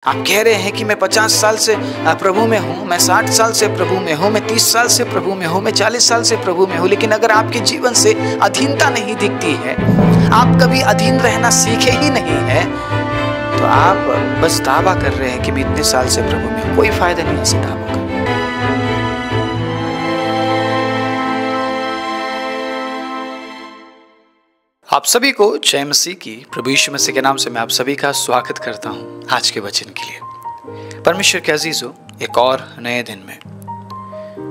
आप कह रहे हैं कि मैं 50 साल से प्रभु में हूँ, मैं 60 साल से प्रभु में हूँ, मैं 30 साल से प्रभु में हूँ, मैं 40 साल से प्रभु में हूँ, लेकिन अगर आपके जीवन से अधीनता नहीं दिखती है, आप कभी अधीन रहना सीखे ही नहीं है, तो आप बस दावा कर रहे हैं कि मैं इतने साल से प्रभु में हूँ। कोई फायदा नहीं ऐसे दावों का। आप सभी को जय मसीह की। प्रभु यीशु मसीह के नाम से मैं आप सभी का स्वागत करता हूं आज के वचन के लिए। परमेश्वर के अजीजों, एक और नए दिन में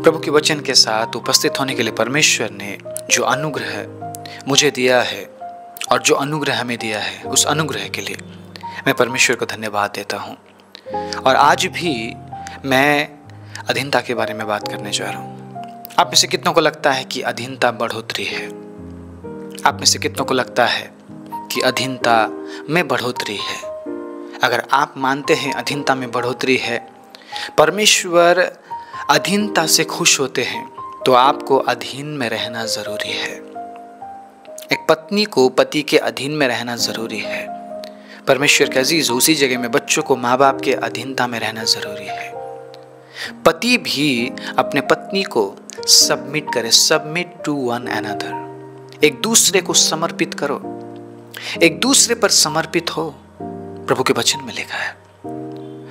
प्रभु के वचन के साथ उपस्थित होने के लिए परमेश्वर ने जो अनुग्रह मुझे दिया है और जो अनुग्रह हमें दिया है, उस अनुग्रह के लिए मैं परमेश्वर को धन्यवाद देता हूं। और आज भी मैं अधीनता के बारे में बात करने जा रहा हूं। आप में से कितनों को लगता है कि अधीनता बढ़ोतरी है? आप में से कितनों को लगता है कि अधीनता में बढ़ोतरी है? अगर आप मानते हैं अधीनता में बढ़ोतरी है, परमेश्वर अधीनता से खुश होते हैं, तो आपको अधीन में रहना जरूरी है। एक पत्नी को पति के अधीन में रहना जरूरी है। परमेश्वर के अजीज, उसी जगह में बच्चों को माँ बाप के अधीनता में रहना जरूरी है। पति भी अपने पत्नी को सबमिट करे, सबमिट टू वन अनदर। एक दूसरे को समर्पित करो, एक दूसरे पर समर्पित हो। प्रभु के वचन में लिखा है,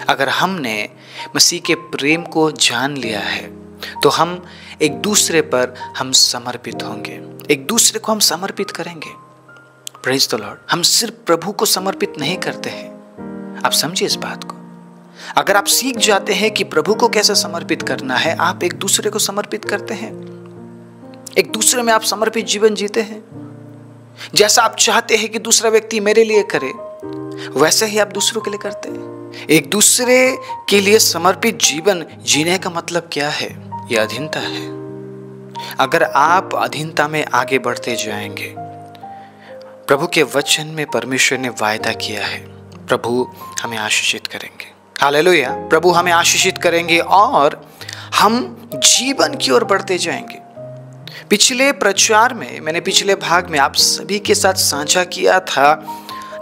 अगर हमने मसीह के प्रेम को जान लिया है तो हम एक दूसरे पर हम समर्पित होंगे, एक दूसरे को हम समर्पित करेंगे। Praise the Lord. हम सिर्फ प्रभु को समर्पित नहीं करते हैं। आप समझिए इस बात को। अगर आप सीख जाते हैं कि प्रभु को कैसे समर्पित करना है, आप एक दूसरे को समर्पित करते हैं, एक दूसरे में आप समर्पित जीवन जीते हैं। जैसा आप चाहते हैं कि दूसरा व्यक्ति मेरे लिए करे, वैसे ही आप दूसरों के लिए करते हैं। एक दूसरे के लिए समर्पित जीवन जीने का मतलब क्या है? यह अधीनता है। अगर आप अधीनता में आगे बढ़ते जाएंगे, प्रभु के वचन में परमेश्वर ने वायदा किया है, प्रभु हमें आशीषित करेंगे। हालेलुया। प्रभु हमें आशीषित करेंगे और हम जीवन की ओर बढ़ते जाएंगे। पिछले प्रचार में, मैंने पिछले भाग में आप सभी के साथ साझा किया था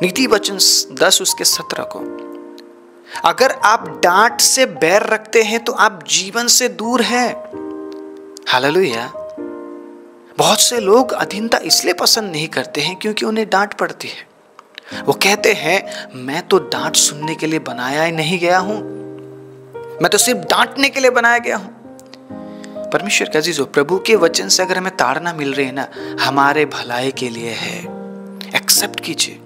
नीति वचन 10 उसके 17 को। अगर आप डांट से बैर रखते हैं तो आप जीवन से दूर हैं। हालेलुया। बहुत से लोग अधीनता इसलिए पसंद नहीं करते हैं क्योंकि उन्हें डांट पड़ती है। वो कहते हैं, मैं तो डांट सुनने के लिए बनाया ही नहीं गया हूं, मैं तो सिर्फ डांटने के लिए बनाया गया हूं। परमेश्वर का अजीजों, प्रभु के वचन से अगर हमें ताड़ना मिल रही है ना, हमारे भलाई के लिए है। एक्सेप्ट कीजिए।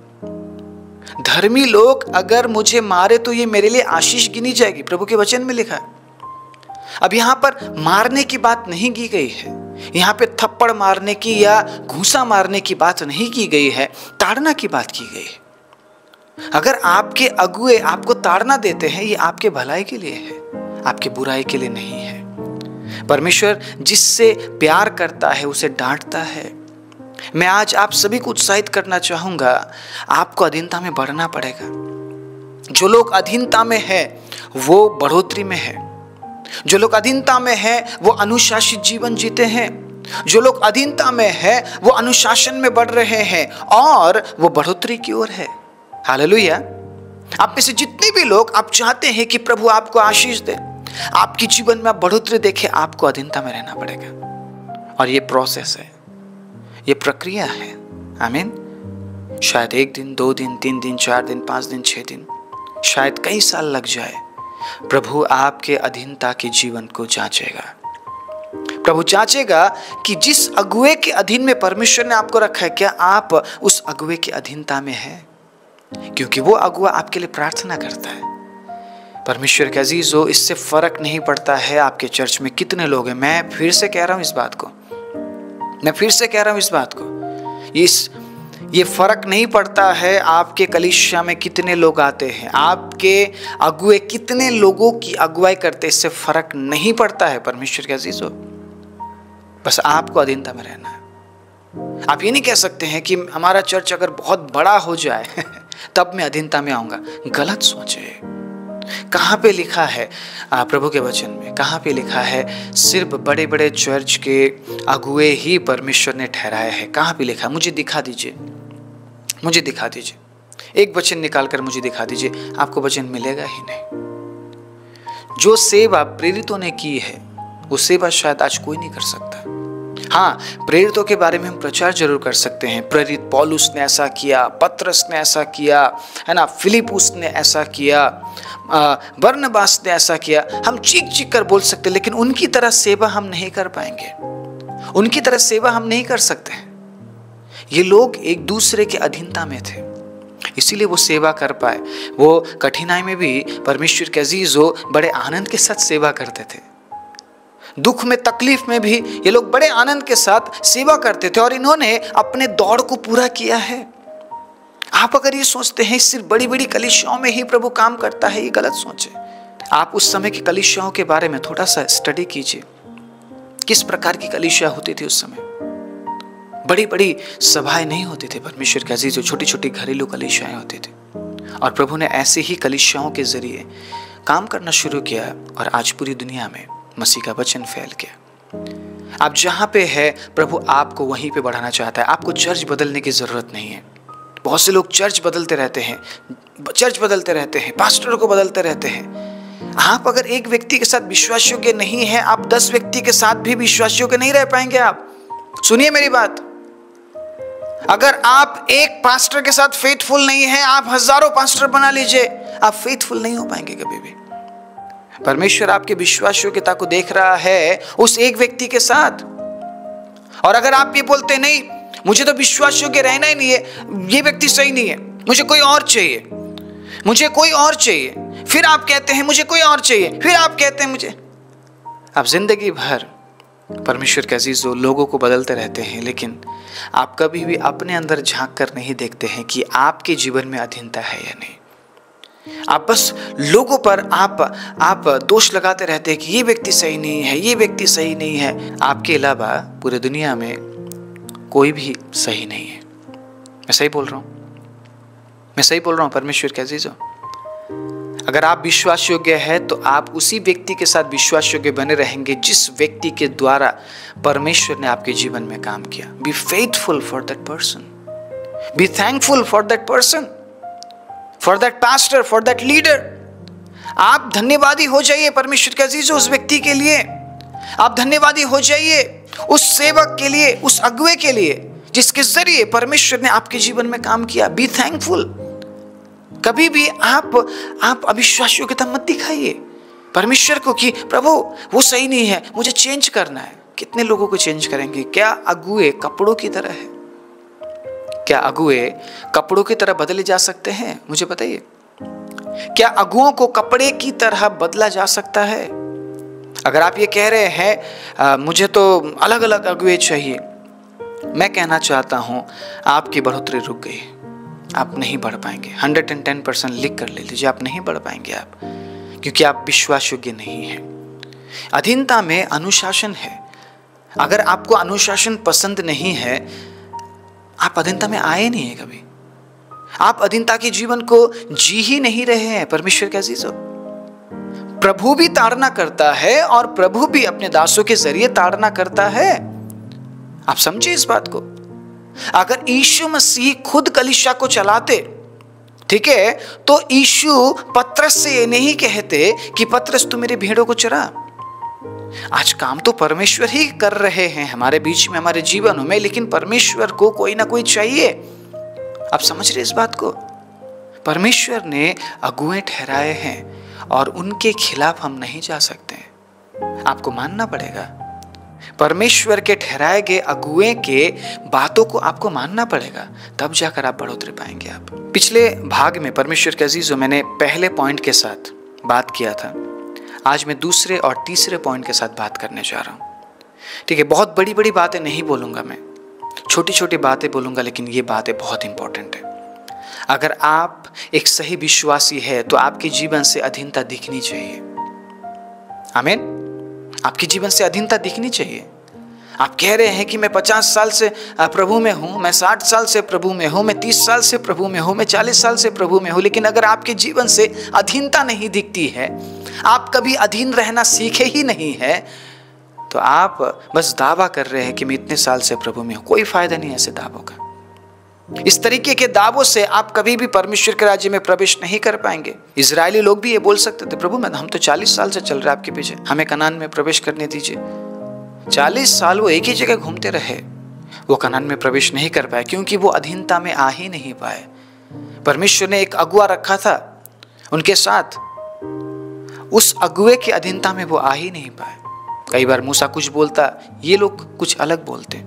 धर्मी लोग अगर मुझे मारे तो ये मेरे लिए आशीष गिनी जाएगी, प्रभु के वचन में लिखा है। अब यहाँ पर मारने की बात नहीं की गई है, यहाँ पे थप्पड़ मारने की या घूंसा मारने की बात नहीं की गई है, ताड़ना की बात की गई है। अगर आपके अगुए आपको ताड़ना देते हैं, ये आपके भलाई के लिए है, आपकी बुराई के लिए नहीं है। परमेश्वर जिससे प्यार करता है उसे डांटता है। मैं आज आप सभी को उत्साहित करना चाहूंगा, आपको अधीनता में बढ़ना पड़ेगा। जो लोग अधीनता में है वो बढ़ोतरी में है। जो लोग अधीनता में है वो अनुशासित जीवन जीते हैं। जो लोग अधीनता में है वो अनुशासन में बढ़ रहे हैं और वो बढ़ोतरी की ओर है। हालेलुया। आप में से जितने भी लोग आप चाहते हैं कि प्रभु आपको आशीष दे, आपके जीवन में आप बढ़ोतरी देखे, आपको अधीनता में रहना पड़ेगा। और ये प्रोसेस है, ये प्रक्रिया है। आमीन। शायद 1 दिन, 2 दिन, 3 दिन, 4 दिन, 5 दिन, 6 दिन, शायद कई साल लग जाए। प्रभु आपके अधीनता के जीवन को जांचेगा। प्रभु जांचेगा कि जिस अगुए के अधीन में परमेश्वर ने आपको रखा है, क्या आप उस अगुए की अधीनता में है? क्योंकि वो अगुआ आपके लिए प्रार्थना करता है। परमेश्वर के अजीजों, इससे फर्क नहीं पड़ता है आपके चर्च में कितने लोग हैं। मैं फिर से कह रहा हूं इस बात को, ये फर्क नहीं पड़ता है आपके कलीसिया में कितने लोग आते हैं, आपके अगुए कितने लोगों की अगुवाई करते, इससे फर्क नहीं पड़ता है। परमेश्वर के अजीजों, बस आपको अधीनता में रहना है। आप ये नहीं कह सकते हैं कि हमारा चर्च अगर बहुत बड़ा हो जाए तब मैं अधीनता में आऊंगा। गलत सोचे। कहाँ पे लिखा है प्रभु के वचन में? कहाँ पे लिखा है सिर्फ बड़े बड़े चर्च के अगुए ही परमेश्वर ने ठहराया है? कहाँ पे लिखा? मुझे दिखा दीजिए। एक वचन निकाल कर मुझे दिखा दीजिए, आपको वचन मिलेगा ही नहीं। जो सेवा प्रेरितों ने की है वो सेवा शायद आज कोई नहीं कर सकता। हाँ, प्रेरितों के बारे में हम प्रचार जरूर कर सकते हैं। प्रेरित पौलुस ने ऐसा किया, पतरस ने ऐसा किया, है ना, फिलिपुस ने ऐसा किया, बरनबास ने ऐसा किया। हम चीख चीख कर बोल सकते, लेकिन उनकी तरह सेवा हम नहीं कर पाएंगे, उनकी तरह सेवा हम नहीं कर सकते। ये लोग एक दूसरे के अधीनता में थे, इसीलिए वो सेवा कर पाए। वो कठिनाई में भी परमेश्वर के अजीजों बड़े आनंद के साथ सेवा करते थे। दुख में, तकलीफ में भी ये लोग बड़े आनंद के साथ सेवा करते थे और इन्होंने अपने दौड़ को पूरा किया है। आप अगर ये सोचते हैं सिर्फ बड़ी बड़ी कलीसियाओं में ही प्रभु काम करता है, ये गलत सोचे। आप उस समय की कलीसियाओं के बारे में थोड़ा सा स्टडी कीजिए। किस प्रकार की कलीसिया होती थी उस समय? बड़ी बड़ी सभाएं नहीं होती थी परमेश्वर के अजीजों, छोटी छोटी घरेलू कलीसियाएं होती थी। और प्रभु ने ऐसे ही कलीसियाओं के जरिए काम करना शुरू किया और आज पूरी दुनिया में मसीह का वचन फैल गया। आप जहां पे है, प्रभु आपको वहीं पे बढ़ाना चाहता है। आपको चर्च बदलने की जरूरत नहीं है। बहुत से लोग चर्च बदलते रहते हैं, पास्टर को बदलते रहते हैं। आप अगर एक व्यक्ति के साथ विश्वास योग्य नहीं है, आप 10 व्यक्ति के साथ भी विश्वास योग्य नहीं रह पाएंगे। आप सुनिए मेरी बात, अगर आप एक पास्टर के साथ फेथफुल नहीं है, आप हजारों पास्टर बना लीजिए, आप फेथफुल नहीं हो पाएंगे कभी भी। परमेश्वर आपके विश्वास योग्यता को देख रहा है उस एक व्यक्ति के साथ। और अगर आप ये बोलते नहीं, मुझे तो विश्वास योग्य रहना ही नहीं है, ये व्यक्ति सही नहीं है, मुझे कोई और चाहिए, मुझे कोई और चाहिए, फिर आप कहते हैं मुझे कोई और चाहिए, फिर आप कहते हैं मुझे। आप जिंदगी भर परमेश्वर के अजीजों लोगों को बदलते रहते हैं, लेकिन आप कभी भी अपने अंदर झांक कर नहीं देखते हैं कि आपके जीवन में अधीनता है या नहीं। आप बस लोगों पर आप दोष लगाते रहते हैं कि ये व्यक्ति सही नहीं है, ये व्यक्ति सही नहीं है। आपके अलावा पूरे दुनिया में कोई भी सही नहीं है। मैं सही बोल रहा हूँ परमेश्वर के अजीजों। अगर आप विश्वास योग्य है तो आप उसी व्यक्ति के साथ विश्वास योग्य बने रहेंगे जिस व्यक्ति के द्वारा परमेश्वर ने आपके जीवन में काम किया। Be faithful for that person, be thankful for that person, for that pastor, for that leader. आप धन्यवादी हो जाइए परमेश्वर के अजीजों उस व्यक्ति के लिए। आप धन्यवादी हो जाइए उस सेवक के लिए, उस अगुवे के लिए जिसके जरिए परमेश्वर ने आपके जीवन में काम किया। Be thankful. कभी भी आप अविश्वास योग्यता मत दिखाइए परमेश्वर को कि प्रभु वो सही नहीं है, मुझे चेंज करना है। कितने लोगों को चेंज करेंगे? क्या अगुवे कपड़ों की तरह है? क्या अगुवे कपड़ों की तरह बदले जा सकते हैं? मुझे बताइए, क्या अगुओं को कपड़े की तरह बदला जा सकता है? अगर आप ये कह रहे हैं मुझे तो अलग अलग अगुवे चाहिए, मैं कहना चाहता हूं आपकी बढ़ोतरी रुक गई। आप नहीं बढ़ पाएंगे। 110% लिख कर ले लीजिए, आप नहीं बढ़ पाएंगे आप, क्योंकि आप विश्वास योग्य नहीं है। अधीनता में अनुशासन है। अगर आपको अनुशासन पसंद नहीं है, आप अधीनता में आए नहीं है कभी। आप अधीनता के जीवन को जी ही नहीं रहे हैं परमेश्वर के अजीजों। प्रभु भी ताड़ना करता है और प्रभु भी अपने दासों के जरिए ताड़ना करता है। आप समझिए इस बात को। अगर यीशु मसीह खुद कलीसिया को चलाते, ठीक है, तो यीशु पतरस से ये नहीं कहते कि पतरस तू मेरे भेड़ों को चरा। आज काम तो परमेश्वर ही कर रहे हैं हमारे बीच में, हमारे जीवनों में, लेकिन परमेश्वर को कोई ना कोई चाहिए। आप समझ रहे इस बात को? परमेश्वर ने अगुए ठहराए हैं और उनके खिलाफ हम नहीं जा सकते। आपको मानना पड़ेगा। परमेश्वर के ठहराए गए अगुए के बातों को आपको मानना पड़ेगा, तब जाकर आप बढ़ोतरी पाएंगे। आप पिछले भाग में परमेश्वर के अजीजों मैंने पहले पॉइंट के साथ बात किया था। आज मैं दूसरे और तीसरे पॉइंट के साथ बात करने जा रहा हूं। ठीक है, बहुत बड़ी बड़ी बातें नहीं बोलूंगा मैं, छोटी छोटी बातें बोलूंगा, लेकिन ये बातें बहुत इंपॉर्टेंट है। अगर आप एक सही विश्वासी है तो आपके जीवन से अधीनता दिखनी चाहिए। आमीन। आपके जीवन से अधीनता दिखनी चाहिए। आप कह रहे हैं कि मैं 50 साल से प्रभु में हूं, मैं 60 साल से प्रभु में हूं, मैं 30 साल से प्रभु में हूं, मैं 40 साल से प्रभु में हूं, लेकिन अगर आपके जीवन से अधीनता नहीं दिखती है, आप कभी अधीन रहना सीखे ही नहीं है, तो आप बस दावा कर रहे हैं कि मैं इतने साल से प्रभु में हूं। कोई फायदा नहीं ऐसे दावों का। इस तरीके के दावों से आप कभी भी परमेश्वर के राज्य में प्रवेश नहीं कर पाएंगे। इजरायली लोग भी ये बोल सकते थे, प्रभु हम तो 40 साल से चल रहे हैं आपके पीछे, हमें कनान में प्रवेश करने दीजिए। 40 साल वो एक ही जगह घूमते रहे, वो कनान में प्रवेश नहीं कर पाए क्योंकि वो अधीनता में आ ही नहीं पाए। परमेश्वर ने एक अगुआ रखा था उनके साथ, उस अगुए की अधीनता में वो आ ही नहीं पाए। कई बार मूसा कुछ बोलता, ये लोग कुछ अलग बोलते,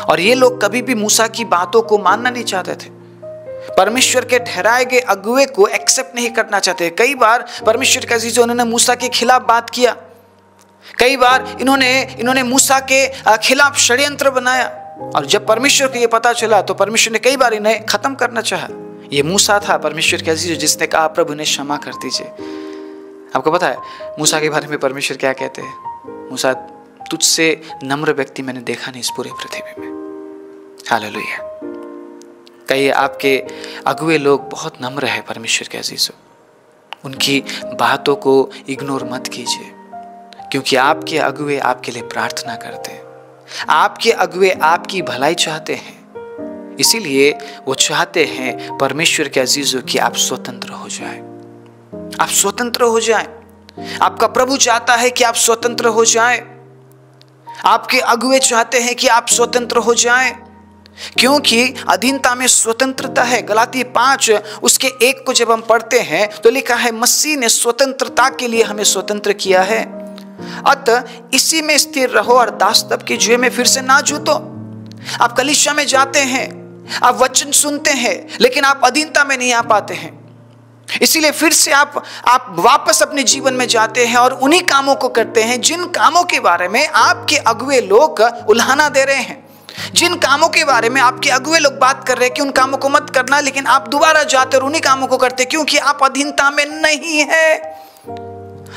और ये लोग कभी भी मूसा की बातों को मानना नहीं चाहते थे। परमेश्वर के ठहराए गए अगुए को एक्सेप्ट नहीं करना चाहते। कई बार परमेश्वर के अजीजों, उन्होंने मूसा के खिलाफ बात किया, कई बार इन्होंने मूसा के खिलाफ षड्यंत्र बनाया, और जब परमेश्वर को ये पता चला तो परमेश्वर ने कई बार इन्हें खत्म करना चाहा। ये मूसा था परमेश्वर के अजीजों जिसने कहा प्रभु ने क्षमा कर दीजिए। आपको पता है मूसा के बारे में परमेश्वर क्या कहते हैं? मूसा, तुझसे नम्र व्यक्ति मैंने देखा नहीं इस पूरे पृथ्वी में। हालेलुया। कई आपके अगुए लोग बहुत नम्र है परमेश्वर के अजीजों, उनकी बातों को इग्नोर मत कीजिए, क्योंकि आपके अगुए आपके लिए प्रार्थना करते हैं, आपके अगुए आपकी भलाई चाहते हैं। इसीलिए वो चाहते हैं परमेश्वर के अजीजों कि आप स्वतंत्र हो जाएं, आप स्वतंत्र हो जाएं। आपका प्रभु चाहता है कि आप स्वतंत्र हो जाएं, आपके अगुए चाहते हैं कि आप स्वतंत्र हो जाएं, क्योंकि अधीनता में स्वतंत्रता है। गलाती 5 उसके 1 को जब हम पढ़ते हैं तो लिखा है, मसीह ने स्वतंत्रता के लिए हमें स्वतंत्र किया है, अतः इसी में स्थिर रहो और दासत्व के जुए में फिर से ना जूतो। आप कलीसिया में जाते हैं, आप वचन सुनते हैं, लेकिन आप अधीनता में नहीं आ पाते हैं। इसीलिए फिर से आप वापस अपने जीवन में जाते हैं और उन्हीं कामों को करते हैं जिन कामों के बारे में आपके अगुए लोग उल्हाना दे रहे हैं, जिन कामों के बारे में आपके अगुए लोग बात कर रहे हैं कि उन कामों को मत करना, लेकिन आप दोबारा जाते और उन्हीं कामों को करते, क्योंकि आप अधीनता में नहीं है।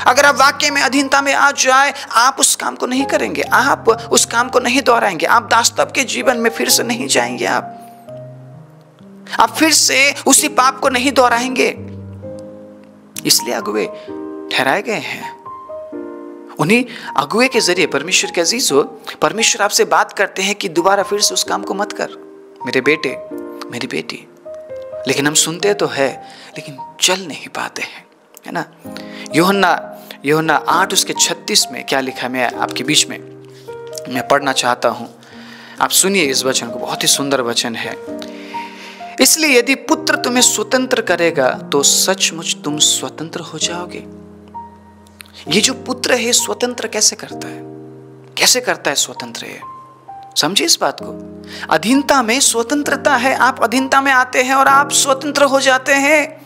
अगर आप वाकई में अधीनता में आ जाए, आप उस काम को नहीं करेंगे, आप उस काम को नहीं दोहराएंगे, आप दासत्व के जीवन में फिर से नहीं जाएंगे, आप फिर से उसी पाप को नहीं दोहराएंगे। इसलिए अगुए ठहराए गए हैं। उन्हीं अगुए के जरिए परमेश्वर के अजीजों, परमेश्वर आपसे बात करते हैं कि दोबारा फिर से उस काम को मत कर मेरे बेटे, मेरी बेटी। लेकिन हम सुनते तो है, लेकिन चल नहीं पाते हैं, है ना। यूहन्ना 8 उसके 36 में क्या लिखा है, मैं आपके बीच में मैं पढ़ना चाहता हूं। आप सुनिए इस वचन को, बहुत ही सुंदर वचन है। इसलिए यदि पुत्र तुम्हें स्वतंत्र करेगा तो सचमुच तुम स्वतंत्र हो जाओगे। ये जो पुत्र है स्वतंत्र कैसे करता है, कैसे करता है स्वतंत्र? है समझिए इस बात को। अधीनता में स्वतंत्रता है, आप अधीनता में आते हैं और आप स्वतंत्र हो जाते हैं।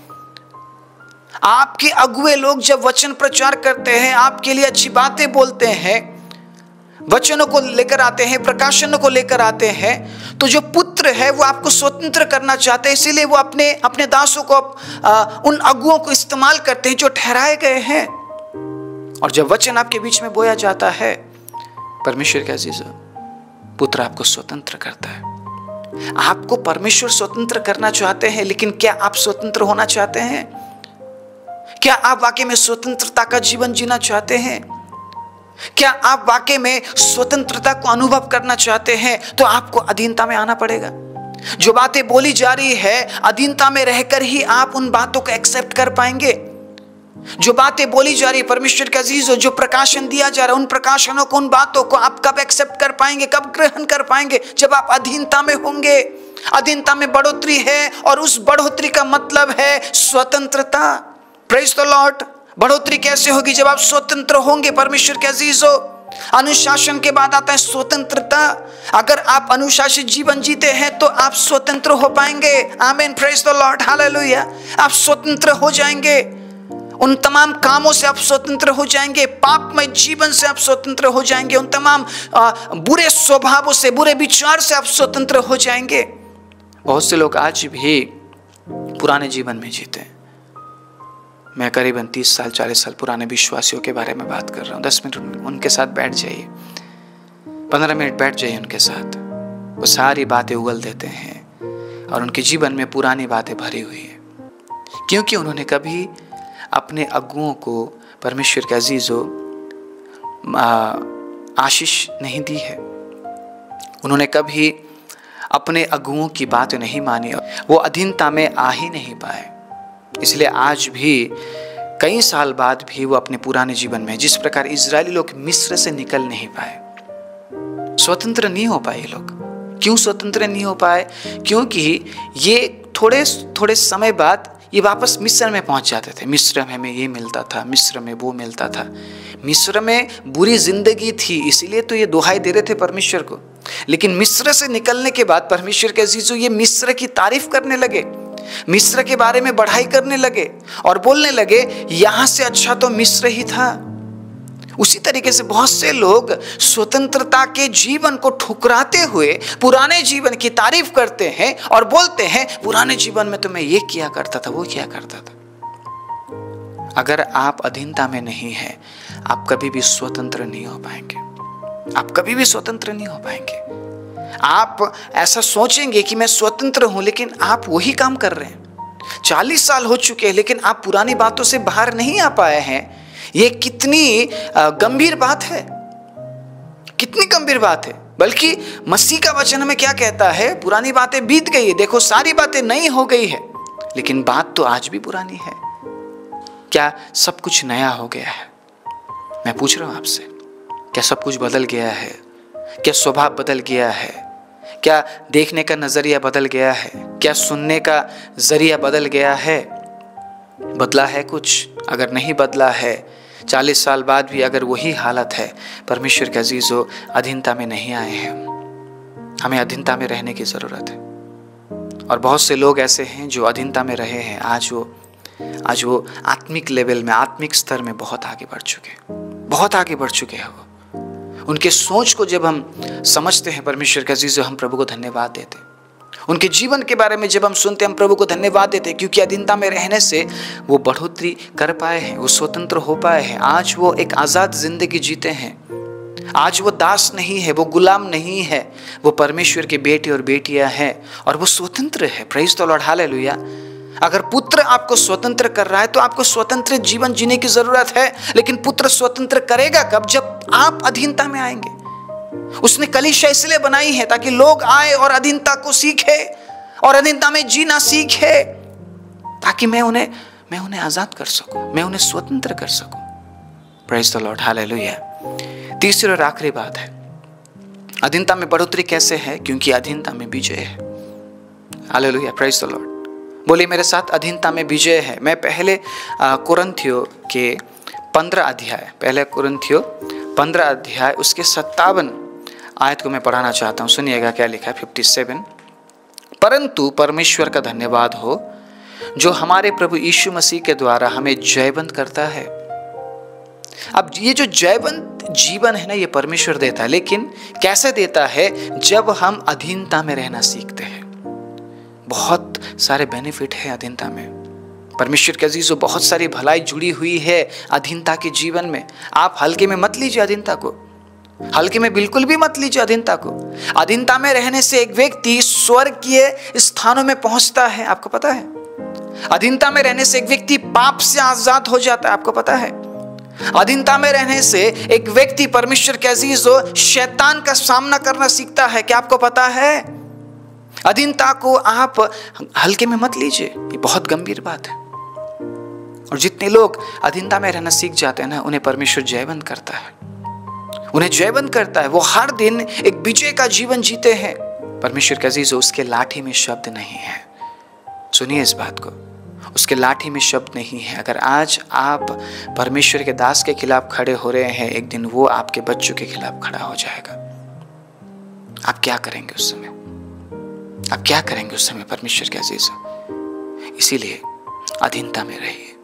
आपके अगुए लोग जब वचन प्रचार करते हैं, आपके लिए अच्छी बातें बोलते हैं, वचनों को लेकर आते हैं, प्रकाशनों को लेकर आते हैं, तो जो पुत्र है वो आपको स्वतंत्र करना चाहते हैं। इसीलिए वो अपने दासों को, उन अगुओं को इस्तेमाल करते हैं जो ठहराए गए हैं। और जब वचन आपके बीच में बोया जाता है, परमेश्वर के अजीजों, पुत्र आपको स्वतंत्र करता है। आपको परमेश्वर स्वतंत्र करना चाहते हैं, लेकिन क्या आप स्वतंत्र होना चाहते हैं? क्या आप वाकई में स्वतंत्रता का जीवन जीना चाहते हैं? क्या आप वाकई में स्वतंत्रता को अनुभव करना चाहते हैं? तो आपको अधीनता में आना पड़ेगा। जो बातें बोली जा रही है, अधीनता में रहकर ही आप उन बातों को एक्सेप्ट कर पाएंगे। जो बातें बोली जा रही है परमेश्वर के अजीजों, जो प्रकाशन दिया जा रहा है, उन प्रकाशनों को, उन बातों को आप कब एक्सेप्ट कर पाएंगे, कब ग्रहण कर पाएंगे? जब आप अधीनता में होंगे। अधीनता में बढ़ोतरी है, और उस बढ़ोतरी का मतलब है स्वतंत्रता। Praise the Lord. बढ़ोतरी कैसे होगी? जब आप स्वतंत्र होंगे परमेश्वर के अजीजों। अनुशासन के बाद आता है स्वतंत्रता। अगर आप अनुशासित जीवन जीते हैं तो आप स्वतंत्र हो पाएंगे। आमीन, प्रेज द लॉर्ड, हालेलुया। आप स्वतंत्र हो जाएंगे, उन तमाम कामों से आप स्वतंत्र हो जाएंगे, पापमय जीवन से आप स्वतंत्र हो जाएंगे, उन तमाम बुरे स्वभावों से, बुरे विचार से आप स्वतंत्र हो जाएंगे। बहुत से लोग आज भी पुराने जीवन में जीते हैं। मैं करीबन 30 साल 40 साल पुराने विश्वासियों के बारे में बात कर रहा हूँ। 10 मिनट उनके साथ बैठ जाइए, 15 मिनट बैठ जाइए उनके साथ। वो सारी बातें उगल देते हैं और उनके जीवन में पुरानी बातें भरी हुई है, क्योंकि उन्होंने कभी अपने अगुओं को, परमेश्वर के अजीजों, आशीष नहीं दी है। उन्होंने कभी अपने अगुओं की बात नहीं मानी, वो अधीनता में आ ही नहीं पाए। इसलिए आज भी कई साल बाद भी वो अपने पुराने जीवन में, जिस प्रकार इजरायली लोग मिस्र से निकल नहीं पाए, स्वतंत्र नहीं हो पाए ये लोग। क्यों स्वतंत्र नहीं हो पाए? क्योंकि ये थोड़े थोड़े समय बाद ये वापस मिस्र में पहुंच जाते थे। मिस्र में हमें ये मिलता था, मिस्र में वो मिलता था, मिस्र में बुरी जिंदगी थी, इसीलिए तो ये दुहाई दे रहे थे परमेश्वर को। लेकिन मिस्र से निकलने के बाद परमेश्वर के अजीजों, ये मिस्र की तारीफ करने लगे, मिस्र के बारे में बढ़ाई करने लगे और बोलने लगे यहां से अच्छा तो मिस्र ही था। उसी तरीके से बहुत से लोग स्वतंत्रता के जीवन को ठुकराते हुए पुराने जीवन की तारीफ करते हैं और बोलते हैं पुराने जीवन में तो मैं ये किया करता था, वो किया करता था। अगर आप अधीनता में नहीं हैं, आप कभी भी स्वतंत्र नहीं हो पाएंगे। आप कभी भी स्वतंत्र नहीं हो पाएंगे। आप ऐसा सोचेंगे कि मैं स्वतंत्र हूं, लेकिन आप वही काम कर रहे हैं। 40 साल हो चुके हैं, लेकिन आप पुरानी बातों से बाहर नहीं आ पाए हैं। ये कितनी गंभीर बात है, कितनी गंभीर बात है। बल्कि मसीह का वचन हमें क्या कहता है? पुरानी बातें बीत गई है, देखो सारी बातें नई हो गई है, लेकिन बात तो आज भी पुरानी है। क्या सब कुछ नया हो गया है? मैं पूछ रहा हूं आपसे, क्या सब कुछ बदल गया है? क्या स्वभाव बदल गया है? क्या देखने का नजरिया बदल गया है? क्या सुनने का जरिया बदल गया है? बदला है कुछ? अगर नहीं बदला है, 40 साल बाद भी अगर वही हालत है, परमेश्वर के अजीजों, अधीनता में नहीं आए हैं। हमें अधीनता में रहने की जरूरत है। और बहुत से लोग ऐसे हैं जो अधीनता में रहे हैं, आज वो आत्मिक लेवल में, आत्मिक स्तर में बहुत आगे बढ़ चुके हैं, बहुत आगे बढ़ चुके हैं। वो उनके सोच को जब हम समझते हैं परमेश्वर के अजीजों, हम प्रभु को धन्यवाद देते हैं। उनके जीवन के बारे में जब हम सुनते हैं, हम प्रभु को धन्यवाद देते हैं, क्योंकि अधीनता में रहने से वो बढ़ोतरी कर पाए हैं, वो स्वतंत्र हो पाए हैं। आज वो एक आज़ाद जिंदगी जीते हैं। आज वो दास नहीं है, वो गुलाम नहीं है, वो परमेश्वर के बेटे और बेटियां हैं और वो स्वतंत्र है। Praise the Lord, hallelujah. अगर पुत्र आपको स्वतंत्र कर रहा है तो आपको स्वतंत्र जीवन जीने की जरूरत है। लेकिन पुत्र स्वतंत्र करेगा कब? जब आप अधीनता में आएंगे। उसने कलीसिया इसलिए बनाई है ताकि लोग आए और अधीनता को सीखे और अधीनता में जीना सीखे, ताकि मैं उन्हें आजाद कर सकूं, मैं उन्हें स्वतंत्र कर सकूं। Praise the Lord, hallelujah. तीसरी और आखिरी बात है, अधीनता में बढ़ोतरी कैसे है? क्योंकि अधीनता में विजय है। Hallelujah, praise the Lord. बोलिए मेरे साथ, अधीनता में विजय है। मैं पहले कुरिन्थियों के 15 अध्याय, पहले कुरिन्थियों 15 अध्याय उसके 57 आयत को मैं पढ़ाना चाहता हूँ। सुनिएगा क्या लिखा है, 57। परंतु परमेश्वर का धन्यवाद हो जो हमारे प्रभु यीशु मसीह के द्वारा हमें जयवंत करता है। अब ये जो जयवंत जीवन है ना, ये परमेश्वर देता है। लेकिन कैसे देता है? जब हम अधीनता में रहना सीखते हैं। बहुत सारे बेनिफिट है अधीनता में। परमेश्वर के अजीजों, बहुत सारी भलाई जुड़ी हुई है अधीनता के जीवन में। आप हल्के में मत लीजिए अधीनता को, हल्के में बिल्कुल भी मत लीजिए अधीनता को। अधीनता में रहने से एक व्यक्ति स्वर्गीय स्थानों में पहुंचता है, आपको पता है। अधीनता में रहने से एक व्यक्ति पाप से आजाद हो जाता है, आपको पता है। अधीनता में रहने से एक व्यक्ति, परमेश्वर के अजीजों, शैतान का सामना करना सीखता है। क्या आपको पता है? अधीनता को आप हल्के में मत लीजिए, ये बहुत गंभीर बात है। और जितने लोग अधीनता में रहना सीख जाते हैं ना, उन्हें परमेश्वर जयवंत करता है, उन्हें जयवंत करता है। वो हर दिन एक विजय का जीवन जीते हैं। परमेश्वर के अजीजों, उसके लाठी में शब्द नहीं है। सुनिए इस बात को, उसके लाठी में शब्द नहीं है। अगर आज आप परमेश्वर के दास के खिलाफ खड़े हो रहे हैं, एक दिन वो आपके बच्चों के खिलाफ खड़ा हो जाएगा। आप क्या करेंगे उस समय? आप क्या करेंगे उस समय परमेश्वर के अजीजों? इसीलिए अधीनता में रहिए।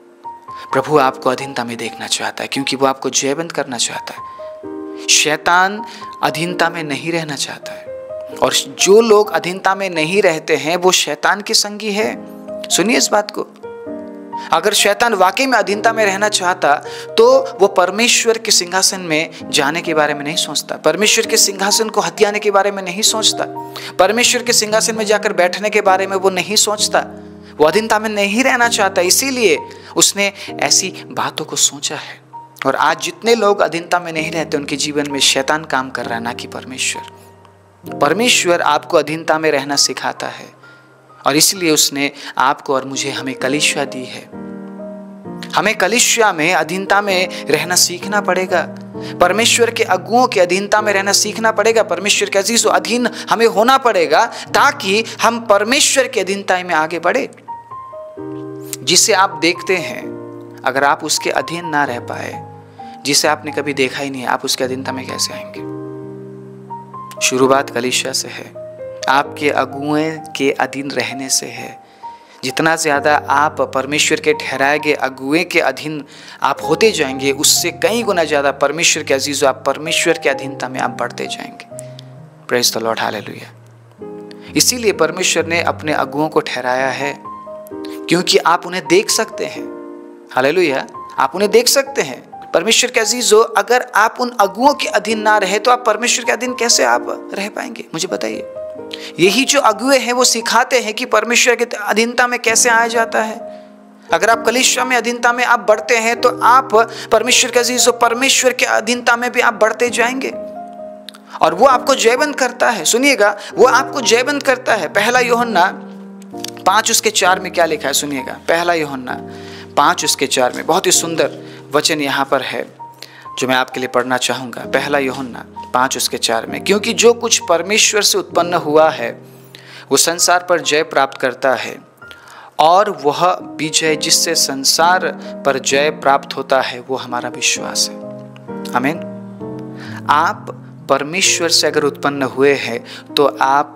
प्रभु आपको अधीनता में देखना चाहता है, क्योंकि वो आपको जयवंत करना चाहता है। शैतान अधीनता में नहीं रहना चाहता है, और जो लोग अधीनता में नहीं रहते हैं वो शैतान के संगी है। सुनिए इस बात को, अगर शैतान वाकई में अधीनता में रहना चाहता तो वो परमेश्वर के सिंहासन में जाने के बारे में नहीं सोचता, परमेश्वर के सिंहासन को हथियाने के बारे में नहीं सोचता, परमेश्वर के सिंहासन में जाकर बैठने के बारे में वो नहीं सोचता। वो अधीनता में नहीं रहना चाहता, इसीलिए उसने ऐसी बातों को सोचा है। और आज जितने लोग अधीनता में नहीं रहते, उनके जीवन में शैतान काम कर रहा है, ना कि परमेश्वर। परमेश्वर आपको अधीनता में रहना सिखाता है और इसलिए उसने आपको और मुझे हमें कलीसिया दी है। हमें कलीसिया में अधीनता में रहना सीखना पड़ेगा। परमेश्वर के अगुओं के अधीनता में रहना सीखना पड़ेगा। परमेश्वर के अजीजों अधीन हमें होना पड़ेगा ताकि हम परमेश्वर के अधीनता में आगे बढ़े। जिसे आप देखते हैं, अगर आप उसके अधीन ना रह पाए, जिसे आपने कभी देखा ही नहीं है, आप उसके अधीनता में कैसे आएंगे? शुरुआत कलीसिया से है, आपके अगुओं के अधीन रहने से है। जितना ज़्यादा आप परमेश्वर के ठहराए गए अगुए के अधीन आप होते जाएंगे, उससे कई गुना ज़्यादा परमेश्वर के अजीज़ों आप परमेश्वर के अधीनता में आप बढ़ते जाएंगे। Praise the Lord, hallelujah. इसीलिए परमेश्वर ने अपने अगुओं को ठहराया है क्योंकि आप उन्हें देख सकते हैं। हालेलुया, आप उन्हें देख सकते हैं। परमेश्वर के अजीज़ों, अगर आप उन अगुओं के अधीन ना रहे तो आप परमेश्वर के अधीन कैसे आप रह पाएंगे? मुझे बताइए। यही जो अगुए हैं वो सिखाते हैं कि परमेश्वर की अधीनता में कैसे आया जाता है। अगर आप कलीसिया में अधीनता में आप बढ़ते हैं तो आप परमेश्वर के अजीज़ों परमेश्वर के अधीनता में भी आप बढ़ते जाएंगे और वो आपको जयवंत करता है। सुनिएगा, वो आपको जयवंत करता है। पहला यूहन्ना 5:4 में क्या लिखा है? सुनिएगा, पहला यूहन्ना 5:4 में बहुत ही सुंदर वचन यहाँ पर है जो मैं आपके लिए पढ़ना चाहूँगा। पहला यूहन्ना 5:4 में, क्योंकि जो कुछ परमेश्वर से उत्पन्न हुआ है वो संसार पर जय प्राप्त करता है और वह विजय जिससे संसार पर जय प्राप्त होता है वो हमारा विश्वास है। आमीन। आप परमेश्वर से अगर उत्पन्न हुए हैं तो आप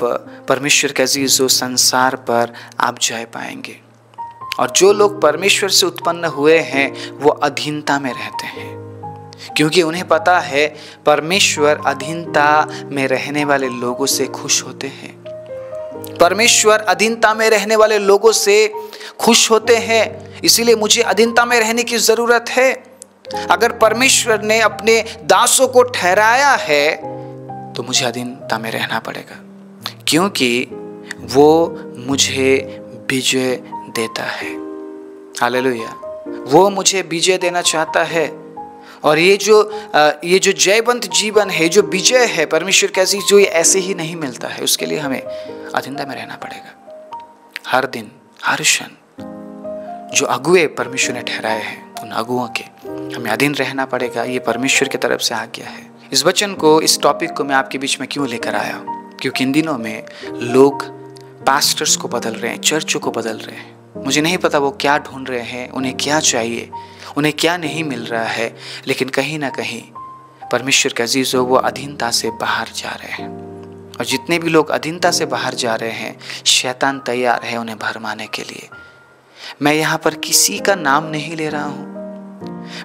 परमेश्वर के अजीज़ों संसार पर आप जय पाएंगे। और जो लोग परमेश्वर से उत्पन्न हुए हैं वो अधीनता में रहते हैं क्योंकि उन्हें पता है परमेश्वर अधीनता में रहने वाले लोगों से खुश होते हैं। परमेश्वर अधीनता में रहने वाले लोगों से खुश होते हैं। इसीलिए मुझे अधीनता में रहने की जरूरत है। अगर परमेश्वर ने अपने दासों को ठहराया है तो मुझे अधीनता में रहना पड़ेगा क्योंकि वो मुझे विजय देता है। हालेलुया, वो मुझे विजय देना चाहता है। और ये जो जयवंत जीवन है, जो विजय है परमेश्वर के अजीज़, जो ये ऐसे ही नहीं मिलता है, उसके लिए हमें अधीनता में रहना पड़ेगा। हर दिन, हर क्षण जो अगुए परमेश्वर ने ठहराए हैं उन अगुओं के हमें अधीन रहना पड़ेगा। ये परमेश्वर की तरफ से आज्ञा है। इस वचन को, इस टॉपिक को मैं आपके बीच में क्यों लेकर आया? क्योंकि इन दिनों में लोग पास्टर्स को बदल रहे हैं, चर्चों को बदल रहे हैं। मुझे नहीं पता वो क्या ढूंढ रहे हैं, उन्हें क्या चाहिए, उन्हें क्या नहीं मिल रहा है, लेकिन कहीं ना कहीं परमेश्वर के अजीज़ों वो अधीनता से बाहर जा रहे हैं। और जितने भी लोग अधीनता से बाहर जा रहे हैं, शैतान तैयार है उन्हें भरमाने के लिए। मैं यहाँ पर किसी का नाम नहीं ले रहा हूँ,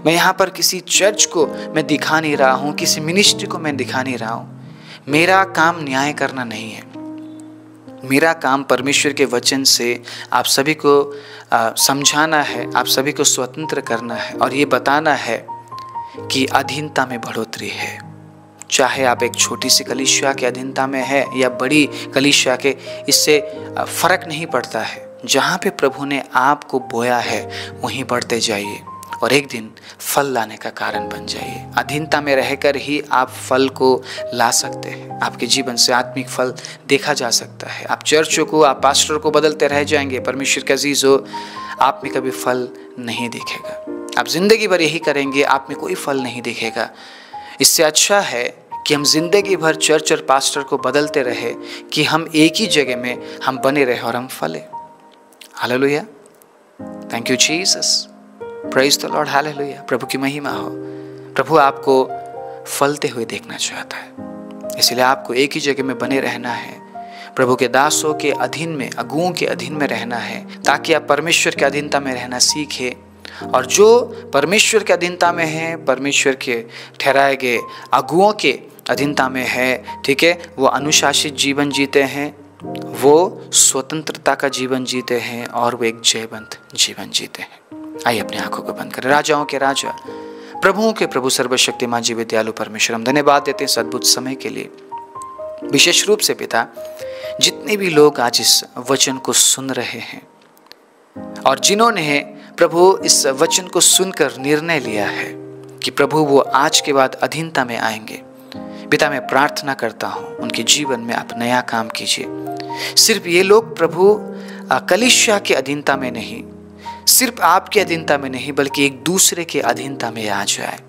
मैं यहाँ पर किसी चर्च को मैं दिखा नहीं रहा हूँ, किसी मिनिस्ट्री को मैं दिखा नहीं रहा हूँ। मेरा काम न्याय करना नहीं है। मेरा काम परमेश्वर के वचन से आप सभी को समझाना है, आप सभी को स्वतंत्र करना है और ये बताना है कि अधीनता में बढ़ोतरी है। चाहे आप एक छोटी सी कलीसिया के अधीनता में है या बड़ी कलीसिया के, इससे फर्क नहीं पड़ता है। जहाँ पे प्रभु ने आपको बोया है वहीं बढ़ते जाइए और एक दिन फल लाने का कारण बन जाइए। अधीनता में रहकर ही आप फल को ला सकते हैं। आपके जीवन से आत्मिक फल देखा जा सकता है। आप चर्चों को, आप पास्टर को बदलते रह जाएंगे, परमेश्वर के अजीज़ों आप में कभी फल नहीं दिखेगा। आप जिंदगी भर यही करेंगे, आप में कोई फल नहीं दिखेगा। इससे अच्छा है कि हम जिंदगी भर चर्च और पास्टर को बदलते रहे कि हम एक ही जगह में हम बने रहे और हम फले। Hallelujah, thank you Jesus, praise the Lord, hallelujah. प्रभु की महिमा हो। प्रभु आपको फलते हुए देखना चाहता है, इसलिए आपको एक ही जगह में बने रहना है। प्रभु के दासों के अधीन में, अगुओं के अधीन में रहना है ताकि आप परमेश्वर के अधीनता में रहना सीखें। और जो परमेश्वर के अधीनता में है, परमेश्वर के ठहराए गए अगुओं के अधीनता में है, ठीक है, वो अनुशासित जीवन जीते हैं, वो स्वतंत्रता का जीवन जीते हैं और वो एक जयवंत जीवन जीते हैं। आइए अपनी आंखों को बंद करें। राजाओं के राजा, प्रभुओं के प्रभु, सर्वशक्तिमान जीवित दयालु परमेश्वर, हम धन्यवाद देते हैं इस अद्भुत समय के लिए। विशेष रूप से पिता, जितने भी लोग आज इस वचन को सुन रहे हैं और जिन्होंने प्रभु इस वचन को सुनकर निर्णय लिया है कि प्रभु वो आज के बाद अधीनता में आएंगे, पिता मैं प्रार्थना करता हूँ उनके जीवन में आप नया काम कीजिए। सिर्फ ये लोग प्रभु कलीसिया के अधीनता में नहीं, सिर्फ आपके अधीनता में नहीं, बल्कि एक दूसरे के अधीनता में आ जाए।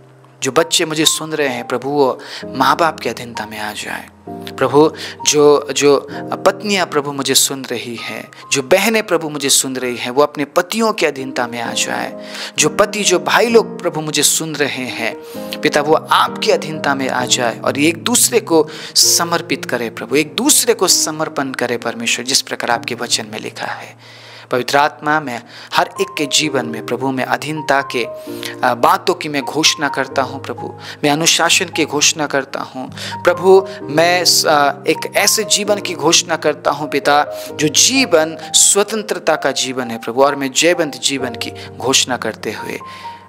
जो बच्चे मुझे सुन रहे हैं प्रभु, वो माँ बाप के अधीनता में आ जाए। प्रभु जो पत्नियां प्रभु मुझे सुन रही हैं, जो बहनें प्रभु मुझे सुन रही हैं, वो अपने पतियों के अधीनता में आ जाए। जो पति, जो भाई लोग प्रभु मुझे सुन रहे हैं पिता, वो आपकी अधीनता में आ जाए और एक दूसरे को समर्पित करे प्रभु, एक दूसरे को समर्पण करे परमेश्वर, जिस प्रकार आपके वचन में लिखा है। पवित्र आत्मा में हर एक के जीवन में प्रभु मैं अधीनता के बातों की मैं घोषणा करता हूँ प्रभु, मैं अनुशासन की घोषणा करता हूँ प्रभु, मैं एक ऐसे जीवन की घोषणा करता हूँ पिता जो जीवन स्वतंत्रता का जीवन है प्रभु, और मैं जयवंत जीवन की घोषणा करते हुए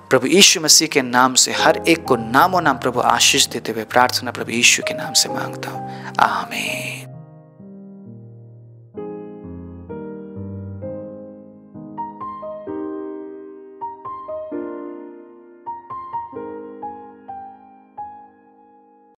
प्रभु यीशु मसीह के नाम से हर एक को नामों नाम प्रभु आशीष देते हुए प्रार्थना प्रभु यीशु के नाम से मांगता हूँ, आमीन।